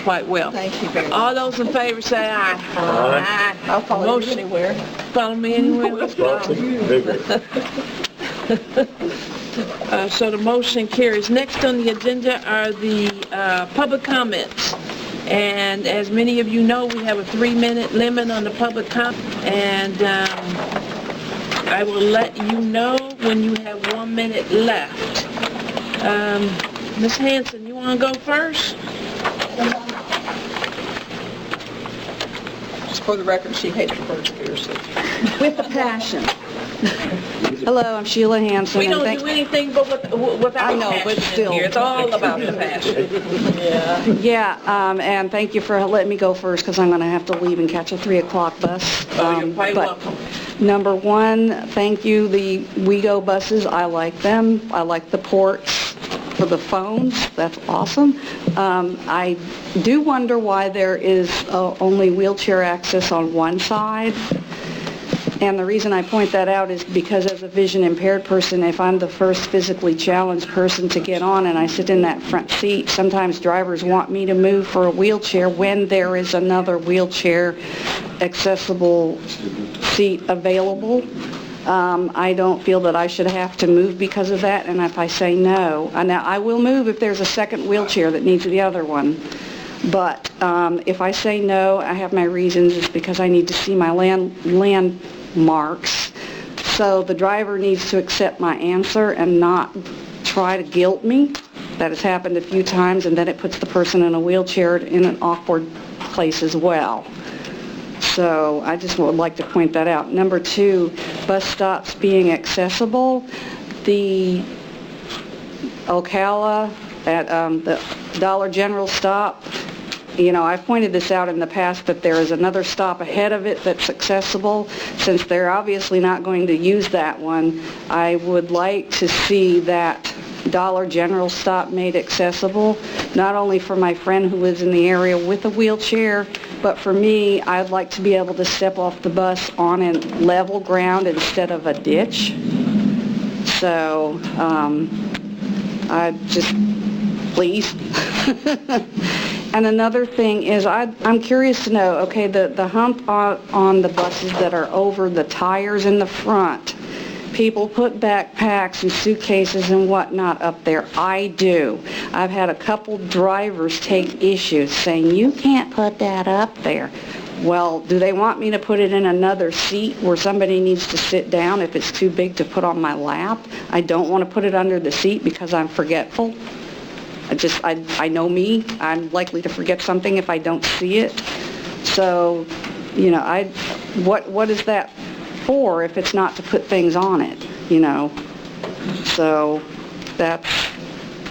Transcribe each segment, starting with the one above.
quite well. Thank you very much. All those in favor say aye. Aye. I'll follow you anywhere. Follow me anywhere? Let's go. So the motion carries. Next on the agenda are the public comments. And as many of you know, we have a 3-minute limit on the public comment. And I will let you know when you have 1 minute left. Ms. Hanson, you want to go first? Just for the record, she hates conspiracy. With a passion. Hello, I'm Sheila Hanson. We don't do anything but without I know, passion but still. in here. It's all about the passion. Yeah, and thank you for letting me go first because I'm going to have to leave and catch a 3 o'clock bus. You're quite but welcome. Number one, thank you. The WeGo buses, I like them. I like the ports for the phones. That's awesome. I do wonder why there is only wheelchair access on one side. And the reason I point that out is because as a vision impaired person, if I'm the first physically challenged person to get on and I sit in that front seat, sometimes drivers want me to move for a wheelchair when there is another wheelchair accessible seat available. I don't feel that I should have to move because of that, and if I say no, now I will move if there's a second wheelchair that needs the other one. But if I say no, I have my reasons. It's because I need to see my landmarks. So the driver needs to accept my answer and not try to guilt me. That has happened a few times, and then it puts the person in a wheelchair in an awkward place as well. So I just would like to point that out. Number two, bus stops being accessible. The Ocala at the Dollar General stop, you know, I've pointed this out in the past that there is another stop ahead of it that's accessible. Since they're obviously not going to use that one, I would like to see that Dollar General stop made accessible, not only for my friend who lives in the area with a wheelchair, but for me, I'd like to be able to step off the bus on a level ground instead of a ditch. So, I just, please. And another thing is, I'm curious to know, okay, the hump on the buses that are over the tires in the front, people put backpacks and suitcases and whatnot up there. I do. I've had a couple drivers take issues saying, you can't put that up there. Well, do they want me to put it in another seat where somebody needs to sit down if it's too big to put on my lap? I don't want to put it under the seat because I'm forgetful. I know me. I'm likely to forget something if I don't see it. So, you know, what is that for if it's not to put things on it, you know? So that's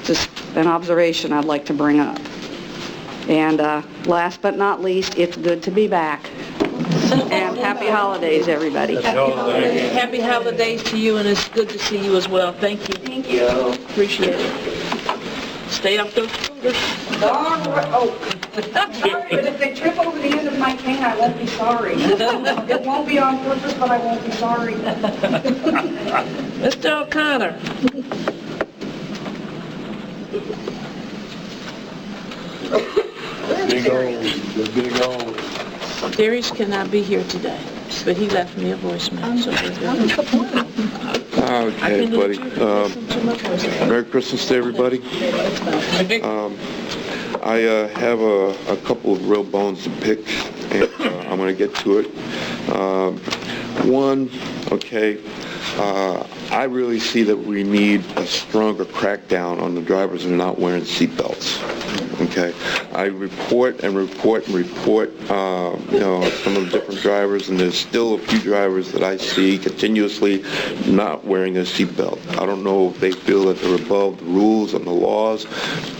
just an observation I'd like to bring up. And last but not least, it's good to be back. And happy holidays, everybody. Happy holidays to you, and it's good to see you as well. Thank you. Thank you. Appreciate it. Stay off those scooters. Sorry, but if they trip over the end of my cane, I won't be sorry. It won't be on purpose, but I won't be sorry. Mr. O'Connor. Big old. Darius cannot be here today, but he left me a voicemail. So Okay, buddy. Merry Christmas to everybody. I have a couple of real bones to pick, and I'm going to get to it. One, okay, I really see that we need a stronger crackdown on the drivers who are not wearing seatbelts. Okay, I report, you know, some of the different drivers, and there's still a few drivers that I see continuously not wearing a seatbelt. I don't know if they feel that they're above the rules and the laws,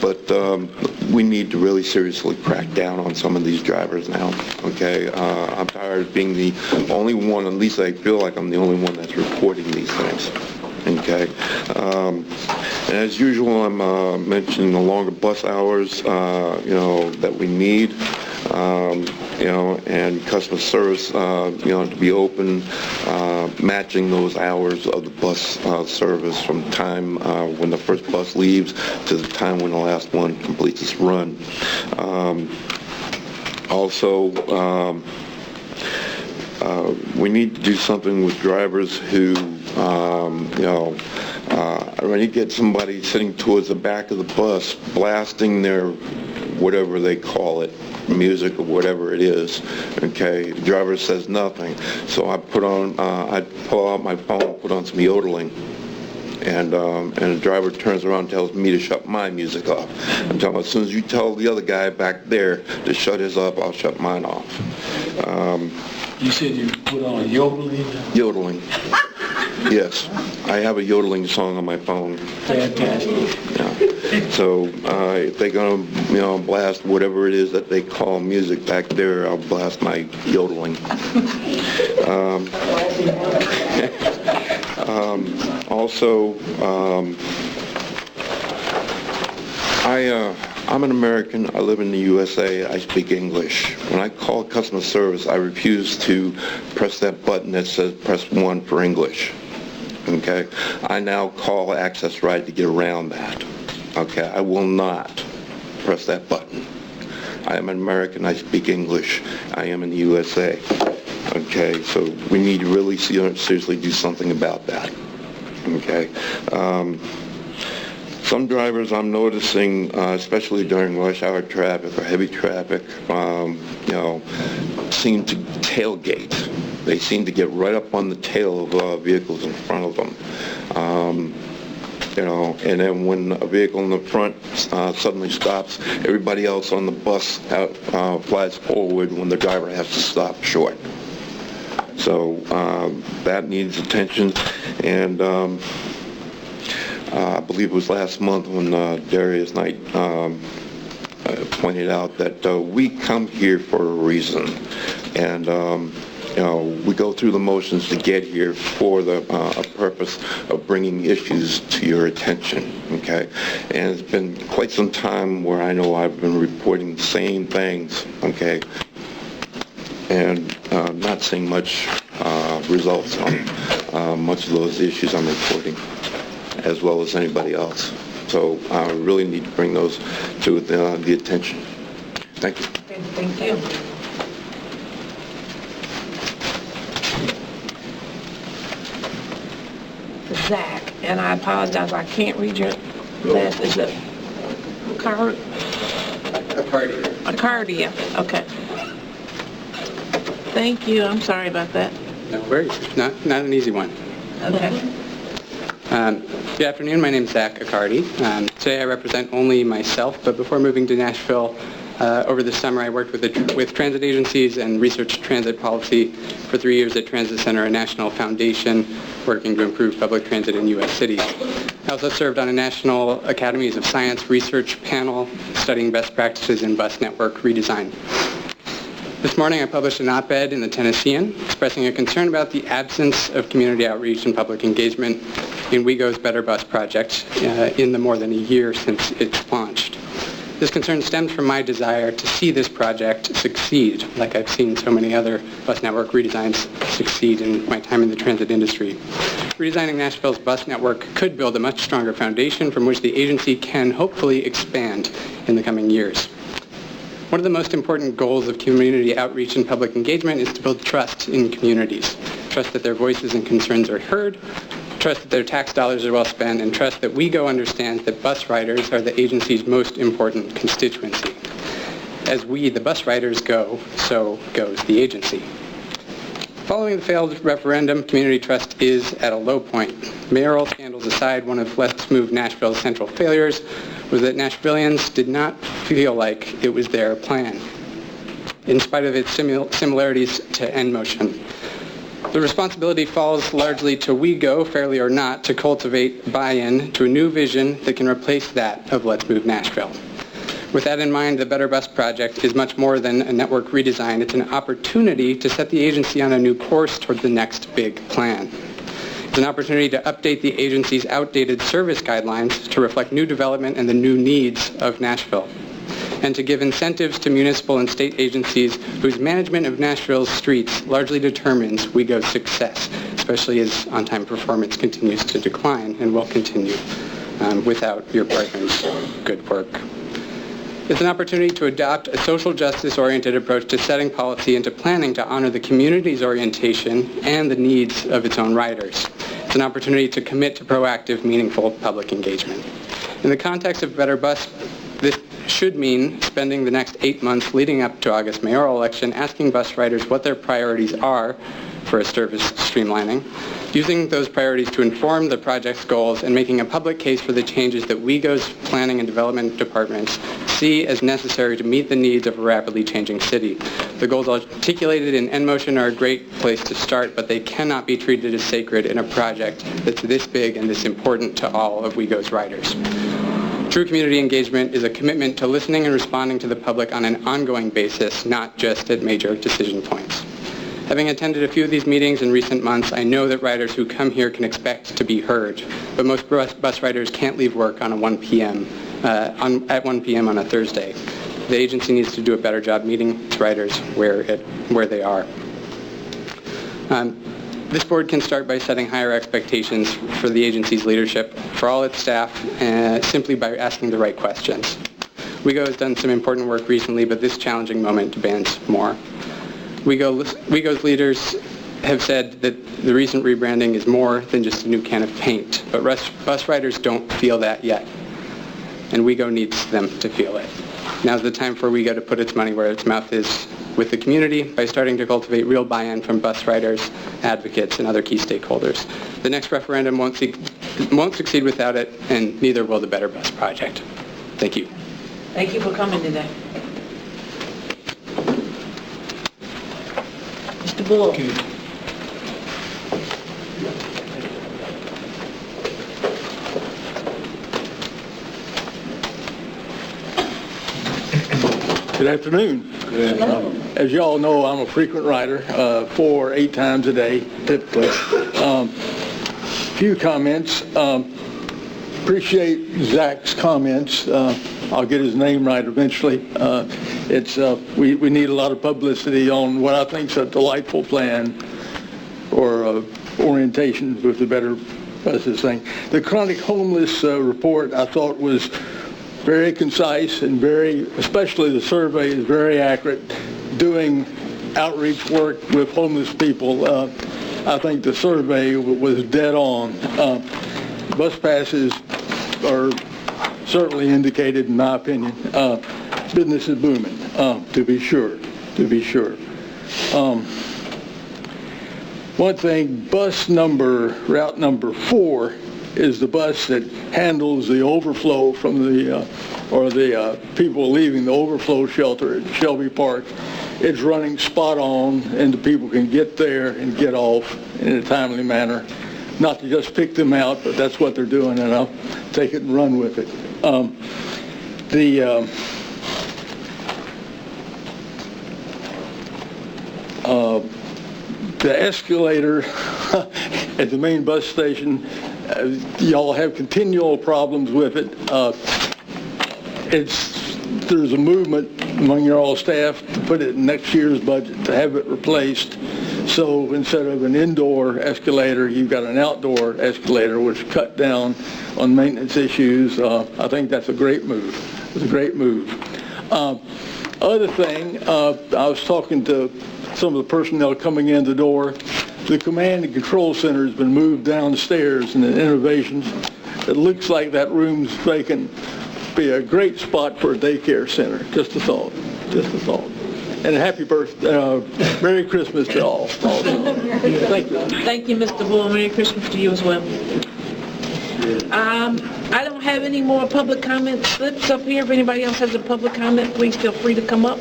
but we need to really seriously crack down on some of these drivers now. Okay, I'm tired of being the only one, at least I feel like I'm the only one that's reporting these things. Okay, and as usual, I'm mentioning the longer bus hours, you know, that we need. and customer service, to be open, matching those hours of the bus service from time when the first bus leaves to the time when the last one completes its run. Also, we need to do something with drivers who, when you get somebody sitting towards the back of the bus blasting their, whatever they call it, music or whatever it is, okay, the driver says nothing. So I pull out my phone, put on some yodeling, and the driver turns around and tells me to shut my music off. I'm telling him, as soon as you tell the other guy back there to shut his up, I'll shut mine off. You said you put on yodeling? Yodeling. Yes, I have a yodeling song on my phone. Fantastic. Yeah. So if they're going to, blast whatever it is that they call music back there, I'll blast my yodeling. Also, I'm an American. I live in the USA. I speak English. When I call customer service, I refuse to press that button that says press 1 for English. Okay? I now call access right to get around that. Okay? I will not press that button. I am an American. I speak English. I am in the USA. Okay? So we need to really seriously do something about that. Okay? Some drivers I'm noticing, especially during rush hour traffic or heavy traffic, seem to tailgate. They seem to get right up on the tail of vehicles in front of them. And then when a vehicle in the front suddenly stops, everybody else on the bus flies forward when the driver has to stop short. So that needs attention, and I believe it was last month when Darius Knight pointed out that we come here for a reason, and we go through the motions to get here for the purpose of bringing issues to your attention. Okay, and it's been quite some time where I know I've been reporting the same things. Okay, and not seeing much results on much of those issues I'm reporting, as well as anybody else. So I really need to bring those to the attention. Thank you. Thank you. Zach, and I apologize, I can't read your last, is it Accardia, okay. Thank you, I'm sorry about that. No worries. Not an easy one. Okay. Good afternoon. My name is Zach Accardi. Today I represent only myself, but before moving to Nashville over the summer, I worked with transit agencies and researched transit policy for 3 years at Transit Center, a national foundation working to improve public transit in U.S. cities. I also served on a National Academies of Science research panel studying best practices in bus network redesign. This morning I published an op-ed in the Tennessean expressing a concern about the absence of community outreach and public engagement in WeGo's Better Bus project in the more than a year since its launched. This concern stems from my desire to see this project succeed, like I've seen so many other bus network redesigns succeed in my time in the transit industry. Redesigning Nashville's bus network could build a much stronger foundation from which the agency can hopefully expand in the coming years. One of the most important goals of community outreach and public engagement is to build trust in communities. Trust that their voices and concerns are heard, trust that their tax dollars are well spent, and trust that WeGo understands that bus riders are the agency's most important constituency. As we, the bus riders, go, so goes the agency. Following the failed referendum, community trust is at a low point. Mayoral scandals aside, one of Let's Move Nashville's central failures was that Nashvillians did not feel like it was their plan, in spite of its similarities to N-Motion. The responsibility falls largely to WeGo, fairly or not, to cultivate buy-in to a new vision that can replace that of Let's Move Nashville. With that in mind, the Better Bus project is much more than a network redesign. It's an opportunity to set the agency on a new course toward the next big plan. It's an opportunity to update the agency's outdated service guidelines to reflect new development and the new needs of Nashville. and to give incentives to municipal and state agencies whose management of Nashville's streets largely determines WeGo's success, especially as on-time performance continues to decline and will continue without your partner's good work. It's an opportunity to adopt a social justice-oriented approach to setting policy and to planning to honor the community's orientation and the needs of its own riders. It's an opportunity to commit to proactive, meaningful public engagement. In the context of Better Bus, this should mean spending the next 8 months leading up to August mayoral election asking bus riders what their priorities are for a service streamlining, using those priorities to inform the project's goals, and making a public case for the changes that WeGo's planning and development departments see as necessary to meet the needs of a rapidly changing city. The goals articulated in NMotion are a great place to start, but they cannot be treated as sacred in a project that's this big and this important to all of WeGo's riders. True community engagement is a commitment to listening and responding to the public on an ongoing basis, not just at major decision points. Having attended a few of these meetings in recent months, I know that riders who come here can expect to be heard, but most bus riders can't leave work on a 1 p.m. At 1 p.m. on a Thursday. The agency needs to do a better job meeting its riders where they are. This board can start by setting higher expectations for the agency's leadership, for all its staff, simply by asking the right questions. WeGo has done some important work recently, but this challenging moment demands more. WeGo's leaders have said that the recent rebranding is more than just a new can of paint, but bus riders don't feel that yet, and WeGo needs them to feel it. Now's the time for WeGo to put its money where its mouth is with the community by starting to cultivate real buy-in from bus riders, advocates, and other key stakeholders. The next referendum won't succeed without it, and neither will the Better Bus Project. Thank you. Thank you for coming today. Mr. Bull. Good afternoon. As you all know, I'm a frequent rider, 4 or 8 times a day, typically. Few comments. Appreciate Zach's comments. I'll get his name right eventually. We need a lot of publicity on what I think is a delightful plan or orientation with the Better Buses thing. The chronic homeless report I thought was very concise and especially the survey is very accurate, doing outreach work with homeless people. I think the survey was dead on. Bus passes are certainly indicated, in my opinion. Business is booming, to be sure. One thing, route number 4 is the bus that handles the overflow from the people leaving the overflow shelter at Shelby Park. It's running spot on, and the people can get there and get off in a timely manner. Not to just pick them out, but that's what they're doing, and I'll take it and run with it. The escalator at the main bus station, y'all have continual problems with it. There's a movement among your all staff to put it in next year's budget to have it replaced. So instead of an indoor escalator, you've got an outdoor escalator, which cut down on maintenance issues. I think that's a great move. It's a great move. Other thing, I was talking to some of the personnel coming in the door. The command and control center has been moved downstairs in the innovations. It looks like that room's vacant. Be a great spot for a daycare center. Just a thought. And a happy birthday, Merry Christmas to all. Thank you. Thank you, Mr. Bull. Merry Christmas to you as well. I don't have any more public comment slips up here. If anybody else has a public comment, please feel free to come up.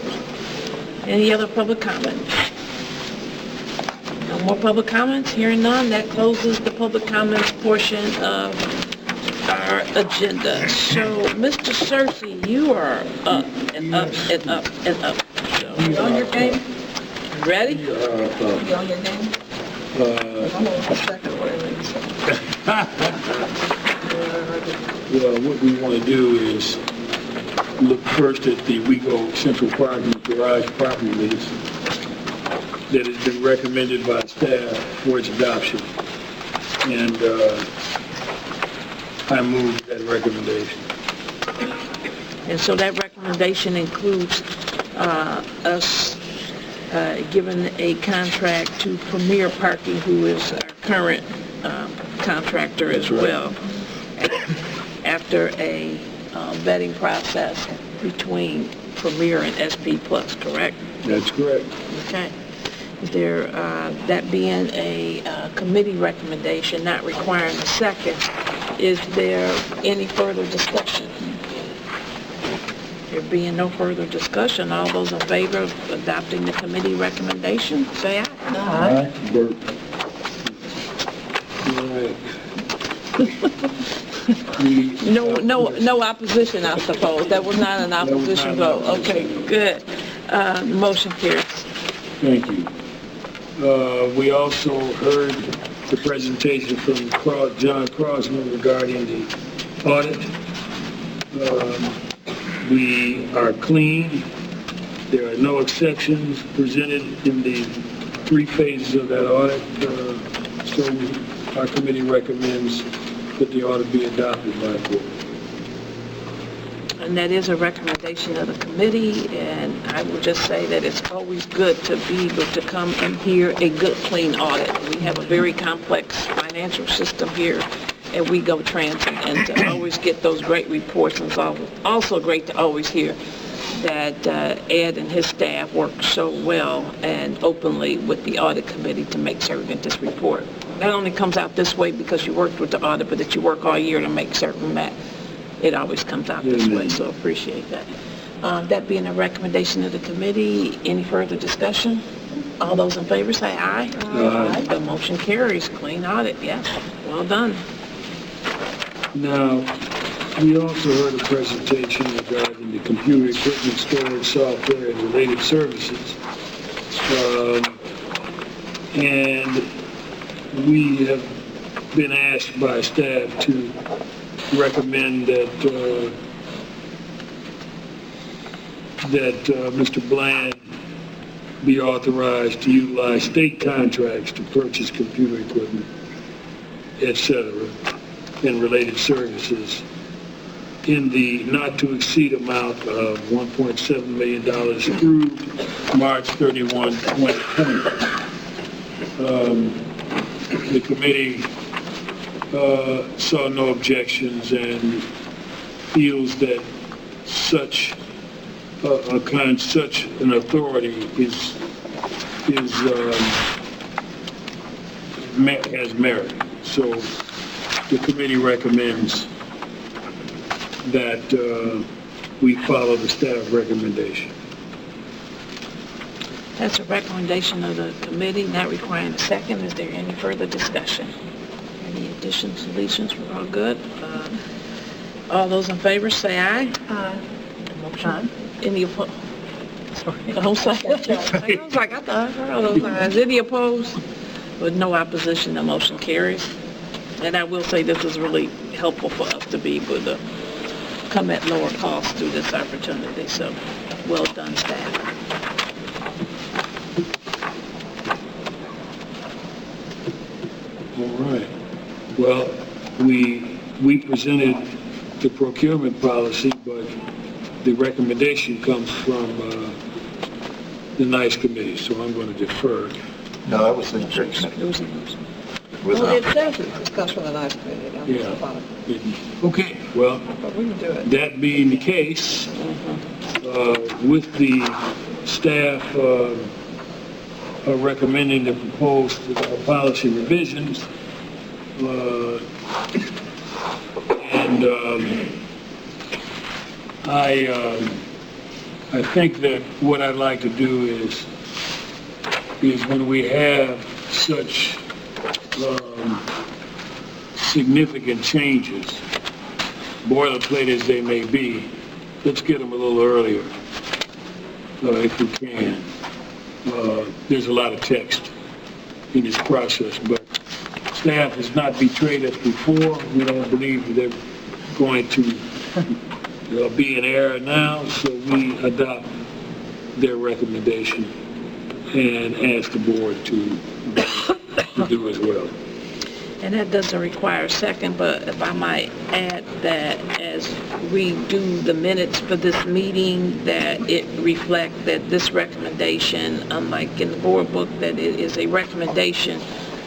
Any other public comments? No more public comments? Hearing none, that closes the public comments portion of our agenda. So, Mr. Searcy, you are up and up and up and up. So, you on your game? Ready? You on your game? I'm on the second one. Well, what we want to do is look first at the WeGo Central Parking Garage property lease that has been recommended by staff for its adoption. And I move that recommendation. And so that recommendation includes us giving a contract to Premier Parking, who is our current contractor as well, after a vetting process between Premier and SP Plus, correct? That's correct. Okay. Is there, that being a committee recommendation, not requiring a second, is there any further discussion? There being no further discussion, all those in favor of adopting the committee recommendation, say aye. Aye. Bert. All right. No opposition, I suppose. That was not an opposition vote. Okay, good. Motion carries. Thank you. We also heard the presentation from John Crossman regarding the audit. We are clean. There are no exceptions presented in the 3 phases of that audit. So our committee recommends that the audit be adopted by the board. And that is a recommendation of the committee, and I will just say that it's always good to be able to come and hear a good, clean audit. We have a very complex financial system here at WeGo Transit, and to always get those great reports, and it's also great to always hear that Ed and his staff work so well and openly with the audit committee to make certain that this report not only comes out this way because you worked with the audit, but that you work all year to make certain that it always comes out this way, so appreciate that. That being a recommendation of the committee, any further discussion? All those in favor say aye. Aye. The motion carries. Clean audit, yes. Well done. Now, we also heard a presentation regarding the computer equipment, storage, software, and related services. And we have been asked by staff to recommend that Mr. Bland be authorized to utilize state contracts to purchase computer equipment, etc., and related services in the not-to-exceed amount of $1.7 million through March 31, 2020. The committee saw no objections and feels that such an authority has merit. So the committee recommends that we follow the staff recommendation. That's a recommendation of the committee, not requiring a second. Is there any further discussion? Any additions, deletions? We're all good. All those in favor say aye. Aye. Motion. Any opposed? Sorry, I was like, I thought I heard all those ayes. Any opposed? With no opposition, the motion carries. And I will say this is really helpful for us to be able to come at lower cost through this opportunity. So, well done, staff. All right. Well, we presented the procurement policy, but the recommendation comes from the NICE committee, so I'm going to defer. No, that was the church. It was a motion. Well, it says it's discussed with the NICE committee. Yeah. Okay, well, But we can do it. that being the case, with the staff recommending the proposed policy revisions, and I think that what I'd like to do is when we have such significant changes, boilerplate as they may be, let's get them a little earlier, if we can. There's a lot of text in this process, but staff has not betrayed us before. We don't believe they're going to be in error now, so we adopt their recommendation and ask the board to do as well. And that doesn't require a second, but if I might add that as we do the minutes for this meeting, that it reflect that this recommendation, unlike in the board book, that it is a recommendation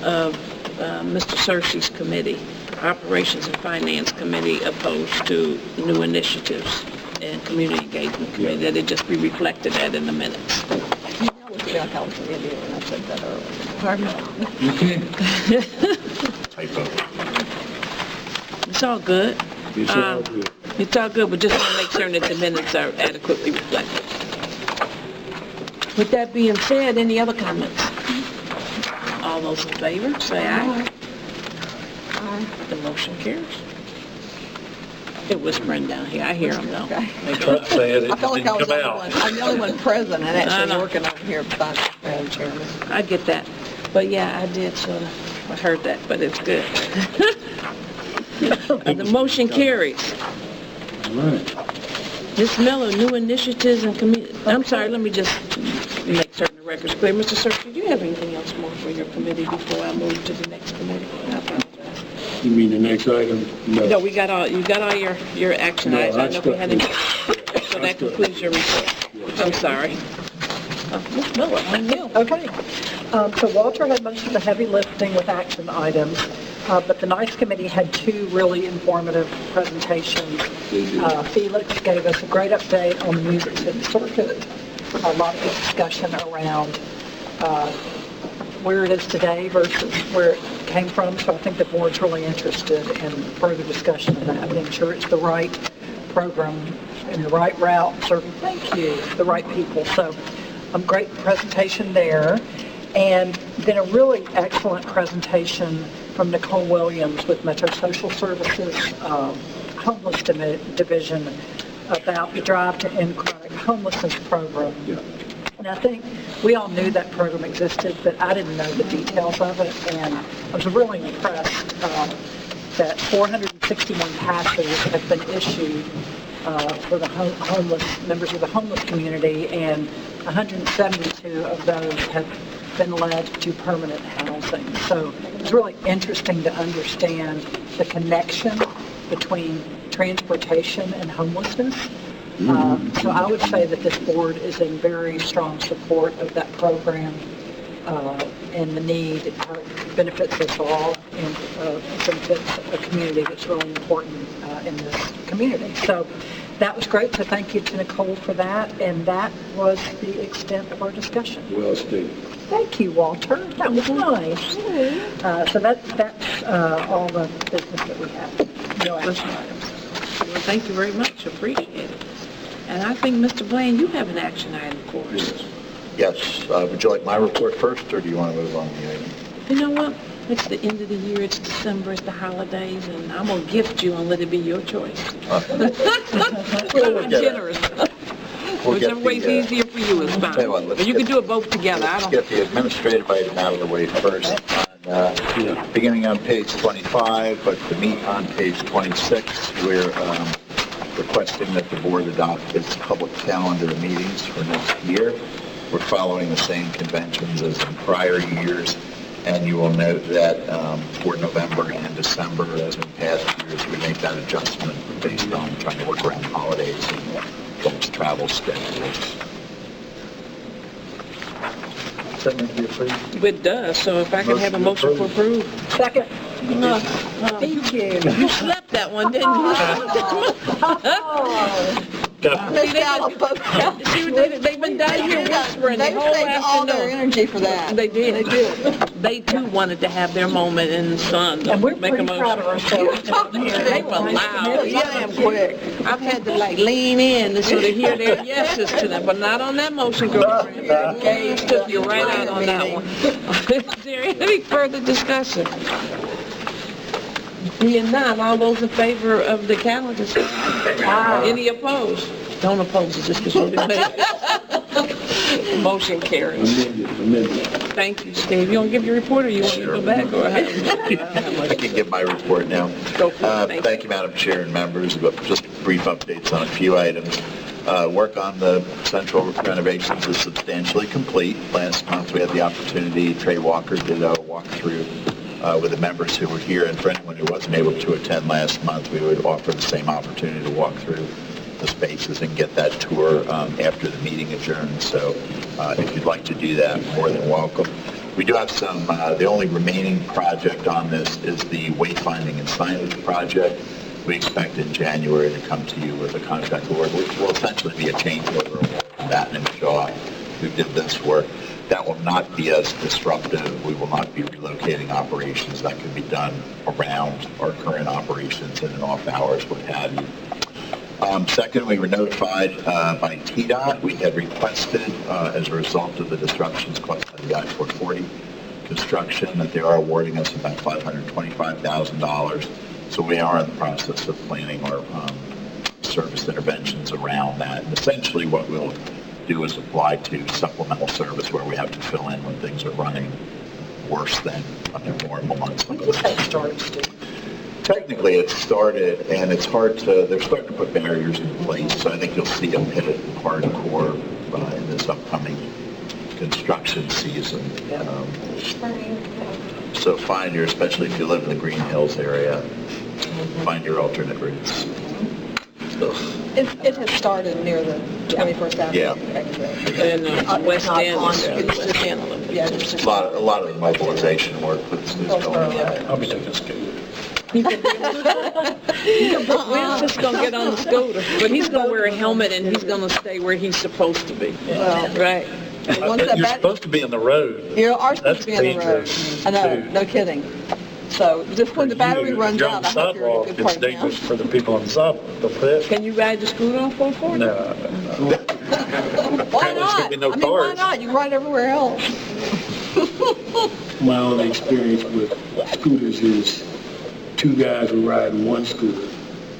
of Mr. Searcy's committee, Operations and Finance Committee, opposed to new initiatives and community engagement committee, that it just be reflected that in the minutes. I was an idiot when I said that earlier. Pardon me? Typo. It's all good. It's all good. It's all good, but just want to make sure that the minutes are adequately reflected. With that being said, any other comments? All those in favor, say aye. Aye. The motion carries. They're whispering down here. I hear them though. Okay. They tried to say it, I felt like I was didn't come out. I'm the only one present and actually know. working over here beside Madam Chairman. I get that. But yeah, I did sort of, I heard that, but it's good. The motion carries. All right. Ms. Miller, new initiatives and committee, I'm sorry, let me just make certain the record's clear. Mr. Searcy, do you have anything else more for your committee before I move to the next committee? I apologize. You mean the next item? No, you got all your action No, items. I that's know we had any, good. so that concludes your report. I'm sorry. Ms. Miller, on you. Okay. So Walter had most of the heavy lifting with action items, but the NICE committee had two really informative presentations. Felix gave us a great update on the Music City Circuit, a lot of good discussion around where it is today versus where it came from, so I think the board's really interested in further discussion of that, making sure it's the right program and the right route, serving, thank you, the right people. So great presentation there. And then a really excellent presentation from Nicole Williams with Metro Social Services Homeless Division about the Drive to End Chronic Homelessness program. Yeah. And I think we all knew that program existed, but I didn't know the details of it. And I was really impressed that 461 passes have been issued for the homeless members of the homeless community, and 172 of those have been led to permanent housing. So it's really interesting to understand the connection between transportation and homelessness. So I would say that this board is in very strong support of that program and the need. It benefits us all and benefits a community that's really important in this community. So that was great. So thank you to Nicole for that. And that was the extent of our discussion. Well stated. Thank you, Walter. That was nice. So that's all the business that we have. No action items. Well, thank you very much. Appreciate it. And I think, Mr. Blaine, you have an action item, of course. Yes. Would you like my report first, or do you want to move on the item? You know what? It's the end of the year. It's December. It's the holidays, and I'm gonna gift you and let it be your choice. I'm generous. Whichever way's easier for you is fine. But you can do it both together. Let's get the administrative item out of the way first. Beginning on page 25, but to meet on page 26, we're requesting that the board adopt its public calendar of meetings for next year. We're following the same conventions as in prior years, and you will note that for November and December, as in past years, we make that adjustment based on trying to work around holidays and folks' travel schedules. It does, so if I can have a motion to approve. Second. Thank you. You slept that one, didn't you? They've been down here whispering the whole saved all their afternoon. energy for that. They did. They too wanted to have their moment in the sun. And we're Make a pretty proud of motion. ourselves. They were loud. Yeah, I'm quick. I've had to lean in to sort of hear their yeses to them, but not on that motion, girlfriend. Gage took you right out on that one. Is there any further discussion? Being none, all those in favor of the calendar, say aye. Any opposed? Don't oppose it just because you're Motion carries. Amended. Thank you, Steve. You want to give your report, or you want me to go back? Or I can give my report now. Go for it. Thank you, Madam Chair and members. Just brief updates on a few items. Work on the central renovations is substantially complete. Last month we had the opportunity, Trey Walker did a walkthrough with the members who were here, and for anyone who wasn't able to attend last month, we would offer the same opportunity to walk through the spaces and get that tour after the meeting adjourns. So if you'd like to do that, more than welcome. We do have some, the only remaining project on this is the wayfinding and signage project. We expect in January to come to you with a contract award, which will essentially be a change order from Batten and Shaw, who did this work. That will not be as disruptive. We will not be relocating operations. That can be done around our current operations in and off hours, what have you. Second, we were notified by TDOT. We had requested, as a result of the disruptions caused by the I-440 construction, that they are awarding us about $525,000. So we are in the process of planning our service interventions around that. And essentially what we'll do is apply to supplemental service where we have to fill in when things are running worse than under normal months. When did that start, Steve? Technically, it started, and it's hard to, they're starting to put barriers in place, so I think you'll see them hit it hardcore in this upcoming construction season. So find your, especially if you live in the Green Hills area, find your alternate routes. It has started near the 21st Avenue exit. And West End. Yeah, it's just A lot of the mobilization work is going on. I'll be taking a scooter. We're just going to get on the scooter, but he's going to wear a helmet and he's going to stay where he's supposed to be. Well, Right. You're supposed to be on the road. You are supposed to be on the road. That's I know, dangerous, no kidding. So just when the battery runs out, I hope you're in a good part It's of town. dangerous for the people on the sidewalk. Can you ride the scooter on 440? No. Why There's not? gonna be no I mean, why cars. not? You can ride everywhere else. My only experience with scooters is two guys were riding one scooter.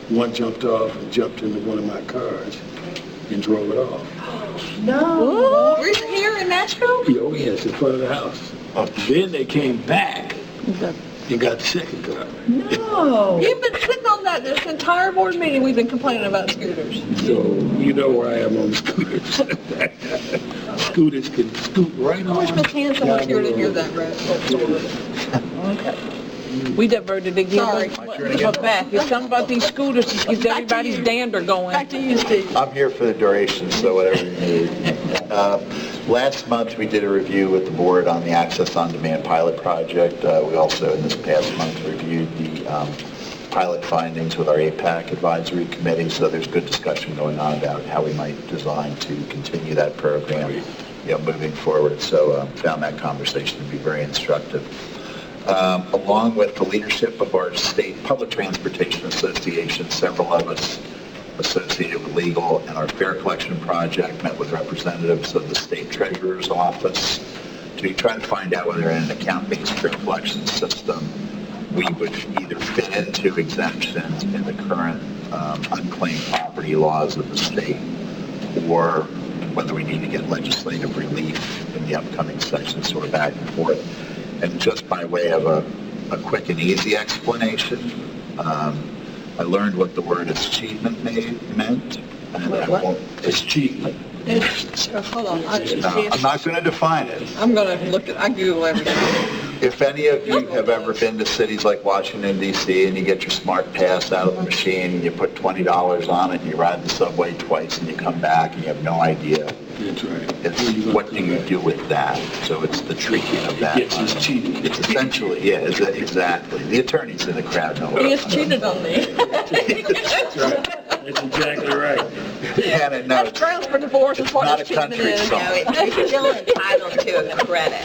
One jumped off and jumped into one of my cars and drove it off. No. Here in Nashville? Oh, yes, in front of the house. Then they came back and got the second car. No. You've been sitting on that this entire board meeting. We've been complaining about scooters. So you know where I am on scooters. Scooters can scoot right I on. wish Miss Hanson was here to hear that, Brett. Okay. We diverted again. Sorry. But back. It's something about these scooters that gets everybody's dander going. Back to you, Steve. I'm here for the duration, so whatever you need. Last month, we did a review with the board on the Access on Demand pilot project. We also, in this past month, reviewed the pilot findings with our APAC advisory committee, so there's good discussion going on about how we might design to continue that program, moving forward. So found that conversation to be very instructive. Along with the leadership of our state public transportation association, several of us associated with legal and our fare collection project met with representatives of the state treasurer's office to try to find out whether in an account-based fare collection system we would either fit into exemptions in the current unclaimed property laws of the state, or whether we need to get legislative relief in the upcoming session, sort of back and forth. And just by way of a quick and easy explanation, I learned what the word achievement meant. And I won't, Achievement. Hold on. I'm not going to define it. I'm going to look at, I Google everything. If any of you have ever been to cities like Washington, D.C., and you get your smart pass out of the machine, and you put $20 on it, and you ride the subway twice, and you come back, and you have no idea, That's right. it's what do you do with that? So it's the treatment of that. Yes, it's cheating. It's essentially, exactly. The attorneys in the crowd know. He has cheated on me. That's right. That's exactly right. Hannah, no. That's grounds for divorce is what Not his a treatment country is. song. You're still entitled to a credit.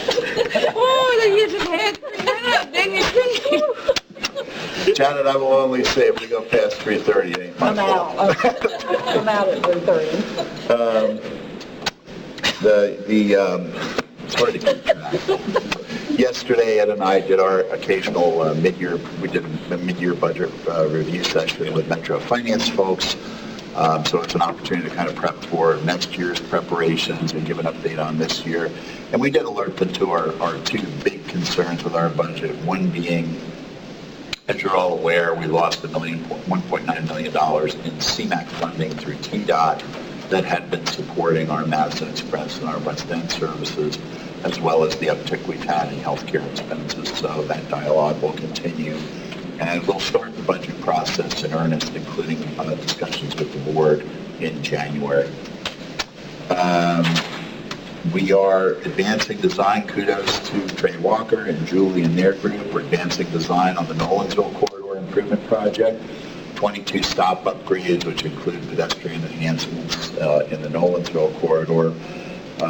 Oh, you just had 3 minutes, didn't you? Janet, I will only say if we go past 3:30, it ain't my I'm fault. out. Okay. I'm out at 3:30. It's hard to keep track. Yesterday, Ed and I did our occasional mid-year budget review session with Metro Finance folks. So it's an opportunity to kind of prep for next year's preparations and give an update on this year. And we did alert them to our two big concerns with our budget, one being, as you're all aware, we lost $1.9 million in CMAQ funding through TDOT that had been supporting our Madison Express and our West End services, as well as the uptick we've had in healthcare expenses. So that dialogue will continue. And we'll start the budget process in earnest, including discussions with the board in January. We are advancing design. Kudos to Trey Walker and Julie and their group. We're advancing design on the Nolensville Corridor Improvement Project. 22 stop upgrades, which include pedestrian enhancements in the Nolensville Corridor,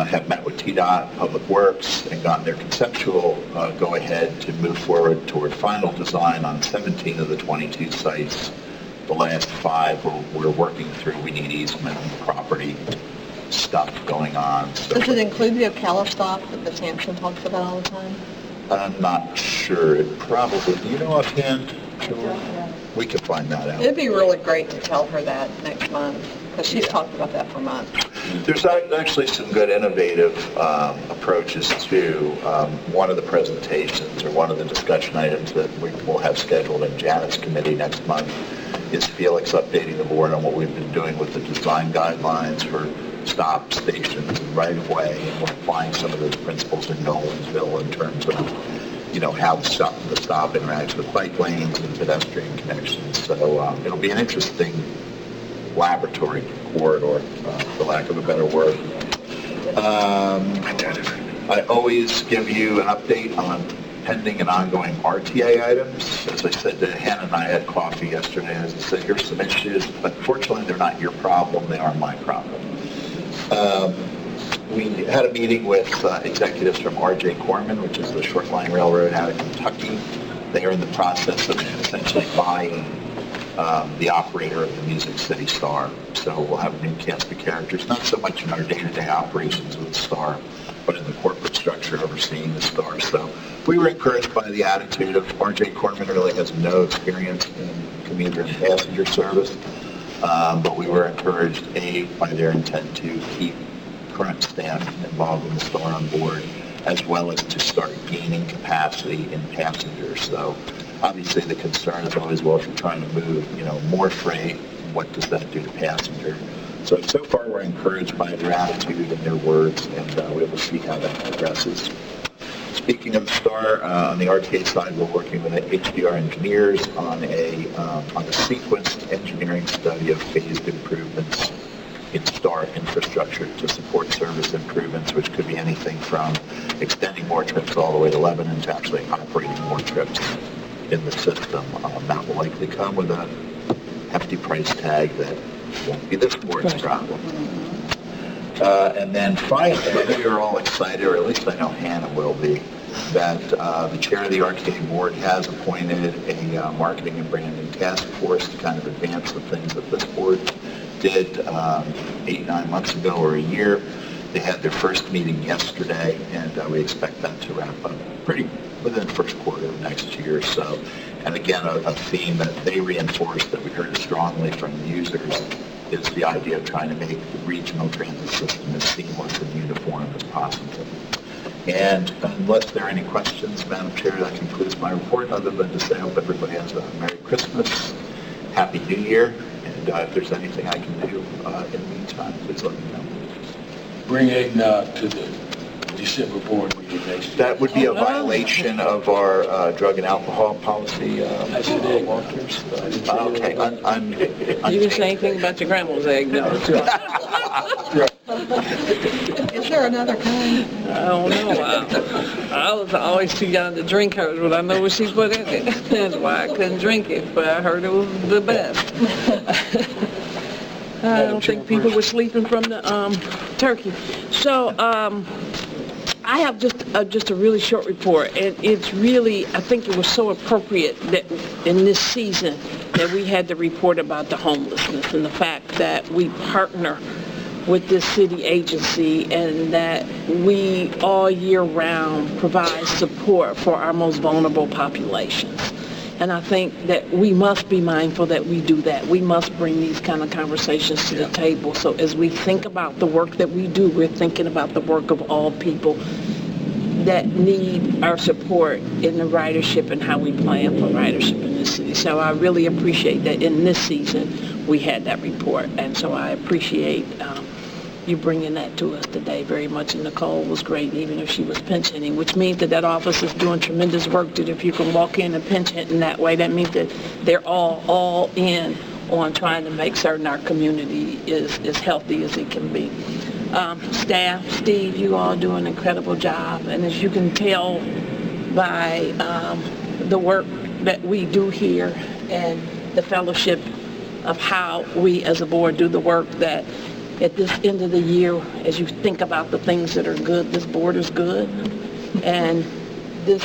have met with TDOT, Public Works, and gotten their conceptual go-ahead to move forward toward final design on 17 of the 22 sites. The last 5 we're working through. We need easement and property stuff going on. So does it include the Ocala stop that the Sampson talks about all the time? I'm not sure. It probably, do you know offhand? We can find that out. It'd be really great to tell her that next month, because she's talked about that for months. There's actually some good innovative approaches to one of the presentations or one of the discussion items that we will have scheduled in Janet's committee next month is Felix updating the board on what we've been doing with the design guidelines for stop stations and right-of-way, and we're applying some of those principles in Nolensville in terms of, how the stop interacts with bike lanes and pedestrian connections. So it'll be an interesting laboratory corridor, for lack of a better word. I always give you an update on pending and ongoing RTA items. As I said to Hannah and I had coffee yesterday, as I said, here's some issues, but fortunately they're not your problem, they are my problem. We had a meeting with executives from R.J. Corman, which is the short line railroad out of Kentucky. They are in the process of essentially buying the operator of the Music City Star. So we'll have a new cast of characters, not so much in our day-to-day operations with the Star, but in the corporate structure overseeing the Star. So we were encouraged by the attitude of R.J. Corman. Really has no experience in commuter and passenger service, but we were encouraged, A, by their intent to keep current staff involved in the Star on board, as well as to start gaining capacity in passengers. So obviously the concern is always, well, if you're trying to move, more freight, what does that do to passenger? So far we're encouraged by their attitude and their words, and we will see how that progresses. Speaking of the Star, on the RTA side, we're working with HDR engineers on a sequenced engineering study of phased improvements in Star infrastructure to support service improvements, which could be anything from extending more trips all the way to Lebanon to actually operating more trips in the system. That will likely come with a hefty price tag that won't be this board's problem. And then finally, I know you're all excited, or at least I know Hannah will be, that the chair of the RTA board has appointed a marketing and branding task force to kind of advance the things that this board did 8-9 months ago or a year. They had their first meeting yesterday, and we expect that to wrap up pretty within the first quarter of next year. So, and again, a theme that they reinforced that we heard strongly from users is the idea of trying to make the regional transit system as seamless and uniform as possible. And unless there are any questions, Madam Chair, that concludes my report, other than to say I hope everybody has a Merry Christmas, Happy New Year, and if there's anything I can do in the meantime, please let me know. Bring eggnog to the December board meeting next year. That would be a violation of our drug and alcohol policy. I said Walters. Okay, You didn't say anything about your grandma's egg, no. Is there another kind? I don't know. I was always too young to drink hers, but I know what she put in it. That's why I couldn't drink it, but I heard it was the best. I don't think people were sleeping from the turkey. So I have just a really short report, and it's really, I think it was so appropriate that in this season that we had to report about the homelessness and the fact that we partner with this city agency and that we all year round provide support for our most vulnerable populations. And I think that we must be mindful that we do that. We must bring these kind of conversations to the table. So as we think about the work that we do, we're thinking about the work of all people that need our support in the ridership and how we plan for ridership in this city. So I really appreciate that in this season we had that report. And so I appreciate you bringing that to us today very much. And Nicole was great, even if she was pinch hitting, which means that office is doing tremendous work. That if you can walk in and pinch hit in that way, that means that they're all in on trying to make certain our community is as healthy as it can be. Staff, Steve, you all do an incredible job. And as you can tell by the work that we do here and the fellowship of how we as a board do the work, that at this end of the year, as you think about the things that are good, this board is good. And this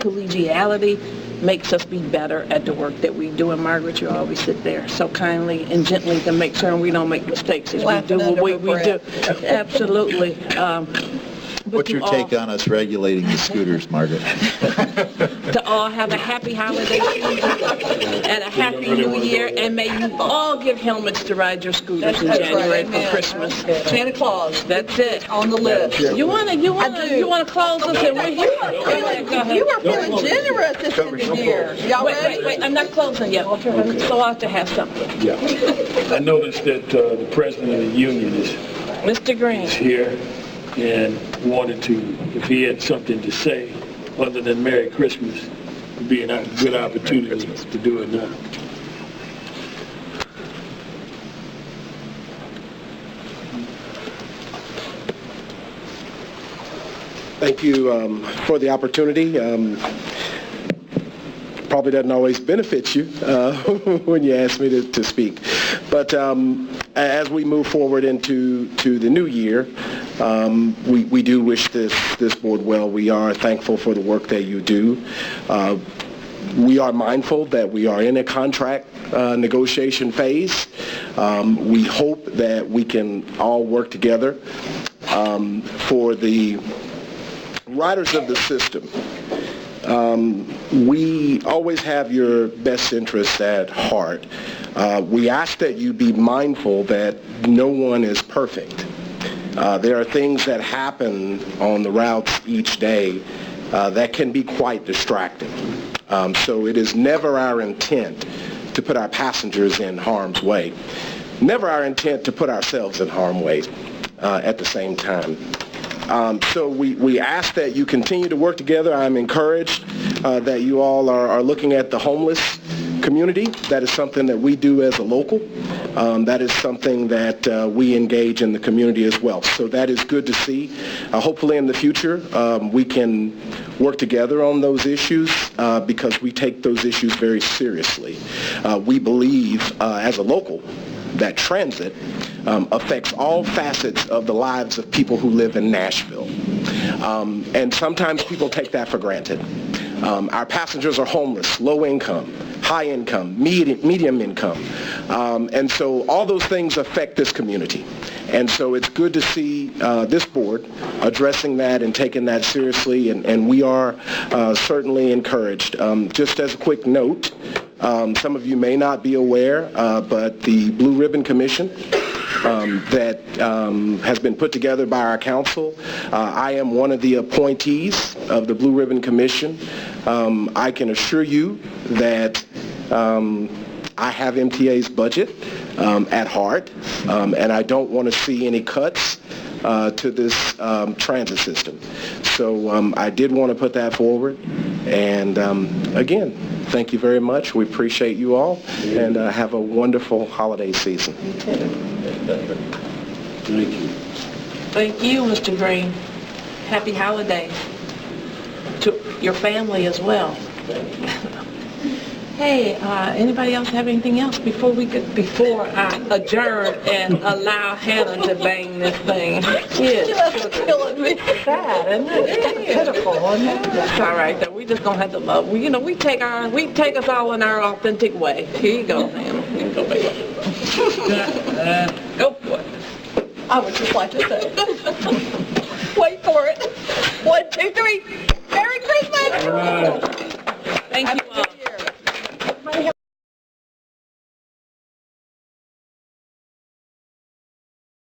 collegiality makes us be better at the work that we do. And Margaret, you always sit there so kindly and gently to make sure we don't make mistakes as we do what we do. Absolutely. What's your take on us regulating the scooters, Margaret? To all have a happy holiday season and a happy new year, and may you all give helmets to ride your scooters in January for Christmas. Santa Claus. That's it. On the list. You want to close us in? You were feeling generous this end of the year. Y'all ready? Wait, I'm not closing yet. So I have to have something. Yeah. I noticed that the president of the union is Mr. Green here and wanted to, if he had something to say other than Merry Christmas, it would be a good opportunity to do it now. Thank you for the opportunity. Probably doesn't always benefit you when you ask me to speak. But as we move forward into the new year, we do wish this board well. We are thankful for the work that you do. We are mindful that we are in a contract negotiation phase. We hope that we can all work together for the riders of the system. We always have your best interests at heart. We ask that you be mindful that no one is perfect. There are things that happen on the routes each day that can be quite distracting. So it is never our intent to put our passengers in harm's way. Never our intent to put ourselves in harm's way at the same time. So we ask that you continue to work together. I'm encouraged that you all are looking at the homeless community. That is something that we do as a local. That is something that we engage in the community as well. So that is good to see. Hopefully in the future we can work together on those issues because we take those issues very seriously. We believe as a local that transit affects all facets of the lives of people who live in Nashville. And sometimes people take that for granted. Our passengers are homeless, low income, high income, medium income. And so all those things affect this community. And so it's good to see this board addressing that and taking that seriously. And we are certainly encouraged. Just as a quick note, some of you may not be aware, but the Blue Ribbon Commission that has been put together by our council. I am one of the appointees of the Blue Ribbon Commission. I can assure you that I have MTA's budget at heart, and I don't want to see any cuts to this transit system. So I did want to put that forward. And again, thank you very much. We appreciate you all, and have a wonderful holiday season. Thank you. Thank you, Mr. Green. Happy holidays to your family as well. Hey, anybody else have anything else before I adjourn and allow Hannah to bang this thing? It's killing me. Sad, isn't it? It's pitiful, isn't it? That's all right, though. We just gonna have to love. We take us all in our authentic way. Here you go, Hannah. You can go back. Go for it. I would just like to say, wait for it. 1, 2, 3. Merry Christmas!